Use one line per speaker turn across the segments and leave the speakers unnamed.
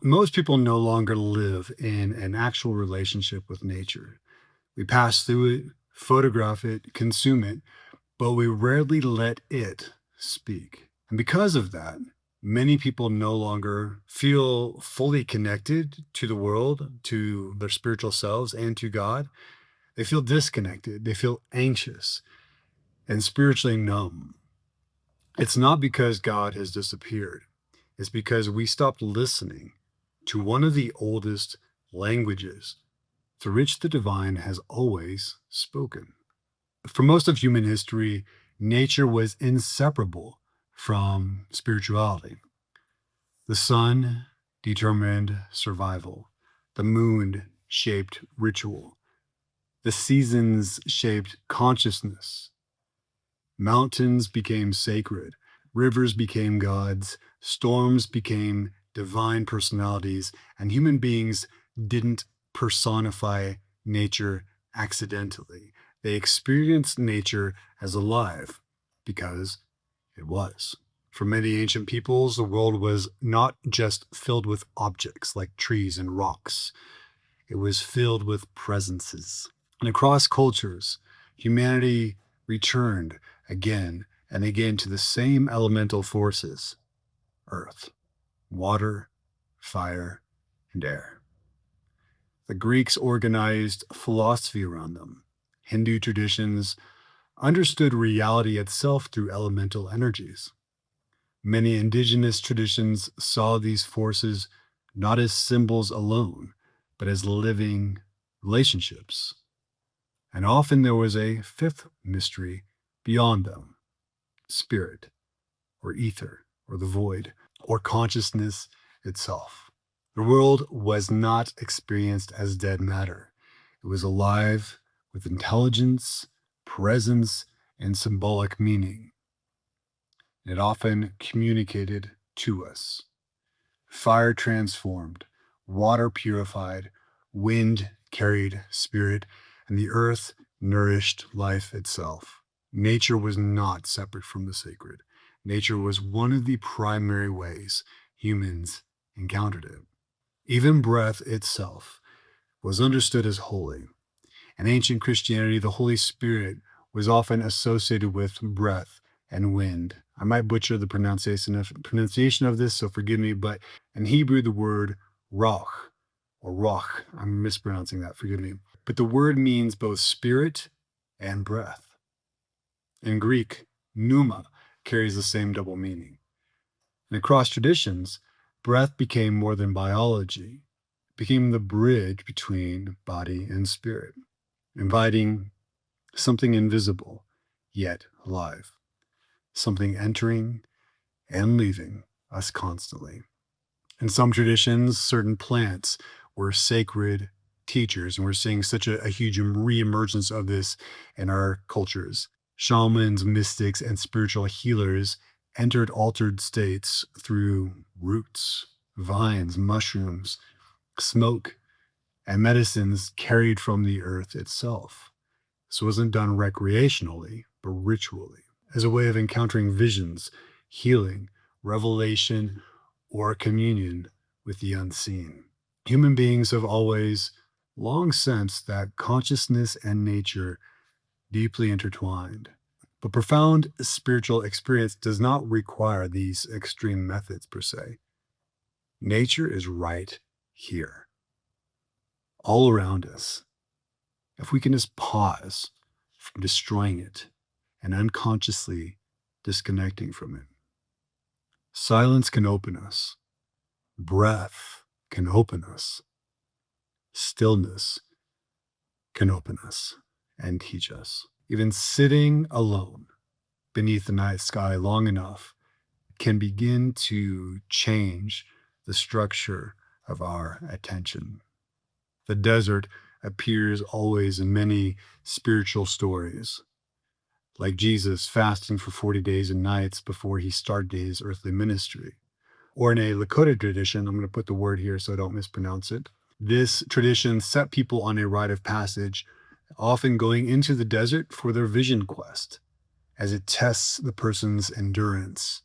Most people no longer live in an actual relationship with nature. We pass through it, photograph it, consume it, but we rarely let it speak. And because of that, many people no longer feel fully connected to the world, to their spiritual selves, and to God. They feel disconnected, they feel anxious and spiritually numb. It's not because God has disappeared, it's because we stopped listening to one of the oldest languages through which the divine has always spoken. For most of human history, nature was inseparable from spirituality. The sun determined survival, the moon shaped ritual, the seasons shaped consciousness, mountains became sacred, rivers became gods, storms became divine personalities, and human beings didn't personify nature accidentally. They experienced nature as alive because it was. For many ancient peoples, the world was not just filled with objects like trees and rocks, it was filled with presences. And across cultures, humanity returned again and again to the same elemental forces: earth, water, fire, and air. The Greeks organized philosophy around them. Hindu traditions understood reality itself through elemental energies. Many indigenous traditions saw these forces not as symbols alone, but as living relationships. And often there was a fifth mystery beyond them: spirit, or ether, or the void, or consciousness itself. The world was not experienced as dead matter. It was alive with intelligence, presence, and symbolic meaning. It often communicated to us. Fire transformed, water purified, wind carried spirit, and the earth nourished life itself. Nature was not separate from the sacred. Nature was one of the primary ways humans encountered it. Even breath itself was understood as holy. In ancient Christianity, the Holy Spirit was often associated with breath and wind. I might butcher the pronunciation of this, so forgive me, but in Hebrew, the word roch or roch, I'm mispronouncing that, forgive me. But the word means both spirit and breath. In Greek, pneuma carries the same double meaning. And across traditions, breath became more than biology. It became the bridge between body and spirit, inviting something invisible, yet alive, something entering and leaving us constantly. In some traditions, certain plants were sacred teachers, and we're seeing such a huge reemergence of this in our cultures. Shamans, mystics, and spiritual healers entered altered states through roots, vines, mushrooms, smoke, and medicines carried from the earth itself. This wasn't done recreationally, but ritually, as a way of encountering visions, healing, revelation, or communion with the unseen. Human beings have always long sensed that consciousness and nature deeply intertwined. But profound spiritual experience does not require these extreme methods per se. Nature is right here, all around us. If we can just pause from destroying it and unconsciously disconnecting from it. Silence can open us. Breath can open us. Stillness can open us and teach us. Even sitting alone beneath the night sky long enough can begin to change the structure of our attention. The desert appears always in many spiritual stories, like Jesus fasting for 40 days and nights before he started his earthly ministry. Or in a Lakota tradition, I'm going to put the word here so I don't mispronounce it. This tradition set people on a rite of passage, often going into the desert for their vision quest, as it tests the person's endurance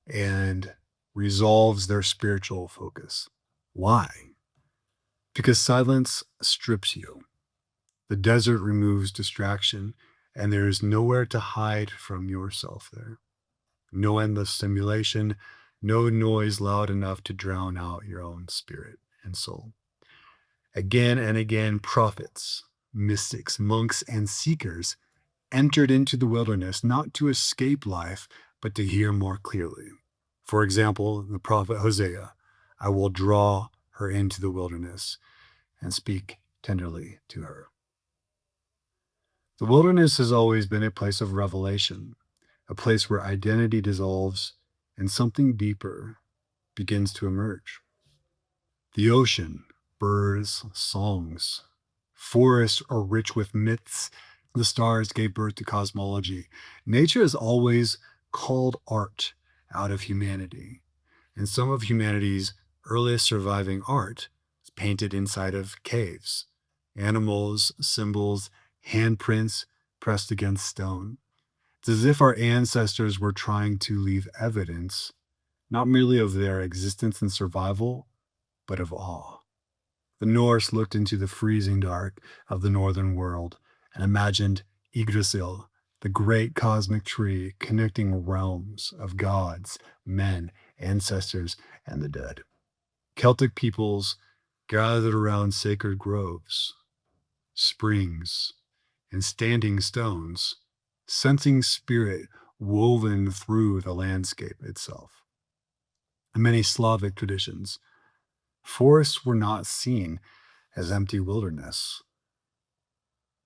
and resolves their spiritual focus. Why? Because silence strips you. The desert removes distraction, and there is nowhere to hide from yourself there. No endless stimulation, no noise loud enough to drown out your own spirit and soul. Again and again, prophets, mystics, monks, and seekers entered into the wilderness not to escape life, but to hear more clearly. For example, the prophet Hosea, I will draw her into the wilderness and speak tenderly to her. The wilderness has always been a place of revelation, a place where identity dissolves and something deeper begins to emerge. The ocean, birds, songs, forests are rich with myths. The stars gave birth to cosmology. Nature has always called art out of humanity. And some of humanity's earliest surviving art is painted inside of caves. Animals, symbols, handprints pressed against stone. It's as if our ancestors were trying to leave evidence, not merely of their existence and survival, but of awe. The Norse looked into the freezing dark of the northern world and imagined Yggdrasil, the great cosmic tree connecting realms of gods, men, ancestors, and the dead. Celtic peoples gathered around sacred groves, springs, and standing stones, sensing spirit woven through the landscape itself. In many Slavic traditions, forests were not seen as empty wilderness.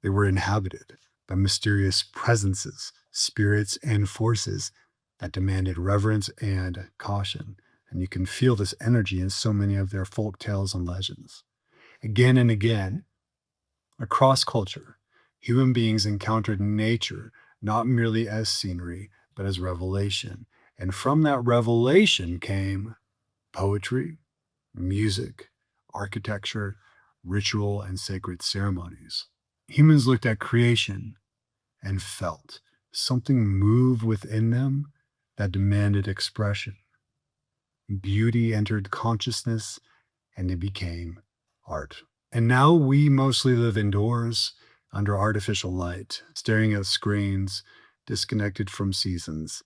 They were inhabited by mysterious presences, spirits, and forces that demanded reverence and caution. And you can feel this energy in so many of their folk tales and legends. Again and again, across culture, human beings encountered nature not merely as scenery, but as revelation. And from that revelation came poetry, music, architecture, ritual, and sacred ceremonies. Humans looked at creation and felt something move within them that demanded expression. Beauty entered consciousness and it became art. And now we mostly live indoors under artificial light, staring at screens, disconnected from seasons.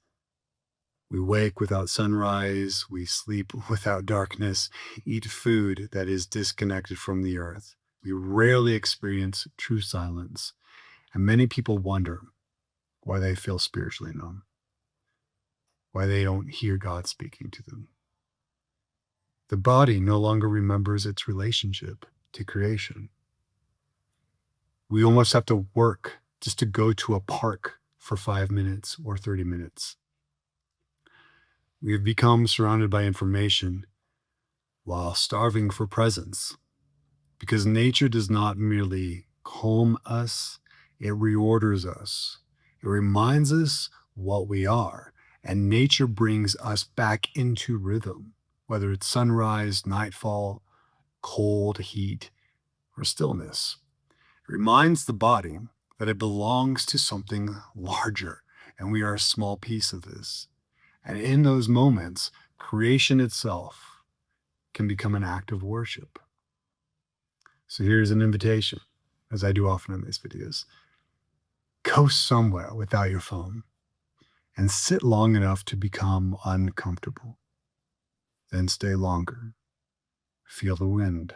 We wake without sunrise, we sleep without darkness, eat food that is disconnected from the earth. We rarely experience true silence, and many people wonder why they feel spiritually numb, why they don't hear God speaking to them. The body no longer remembers its relationship to creation. We almost have to work just to go to a park for 5 minutes or 30 minutes. We have become surrounded by information while starving for presence, because nature does not merely calm us, it reorders us. It reminds us what we are, and nature brings us back into rhythm, whether it's sunrise, nightfall, cold, heat, or stillness. It reminds the body that it belongs to something larger, and we are a small piece of this. And in those moments, creation itself can become an act of worship. So here's an invitation, as I do often in these videos. Go somewhere without your phone and sit long enough to become uncomfortable. Then stay longer. Feel the wind.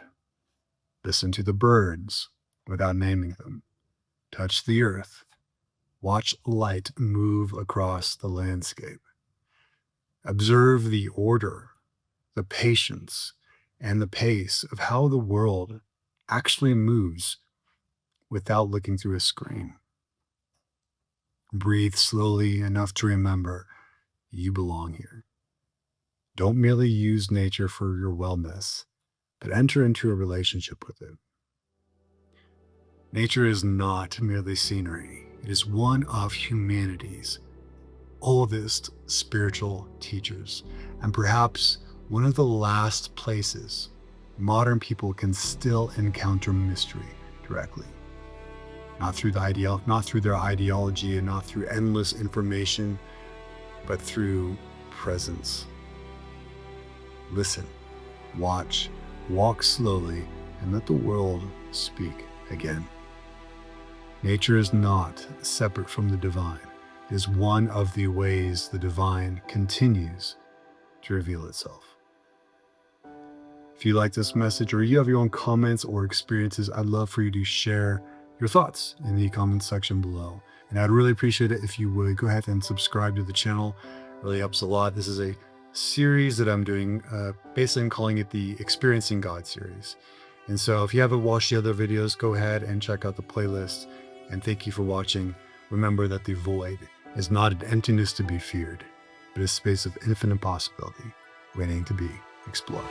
Listen to the birds without naming them. Touch the earth. Watch light move across the landscape. Observe the order, the patience, and the pace of how the world actually moves without looking through a screen. Breathe slowly enough to remember you belong here. Don't merely use nature for your wellness, but enter into a relationship with it. Nature is not merely scenery. It is one of humanity's oldest spiritual teachers, and perhaps one of the last places modern people can still encounter mystery directly. Not through their ideology and not through endless information, but through presence. Listen, watch, walk slowly, and let the world speak again. Nature is not separate from the divine. It is one of the ways the divine continues to reveal itself. If you like this message or you have your own comments or experiences, I'd love for you to share your thoughts in the comments section below. And I'd really appreciate it if you would go ahead and subscribe to the channel. It really helps a lot. This is a series that I'm doing. Basically, I'm calling it the Experiencing God series. And so if you haven't watched the other videos, go ahead and check out the playlist. And thank you for watching. Remember that the void is not an emptiness to be feared, but a space of infinite possibility waiting to be explored.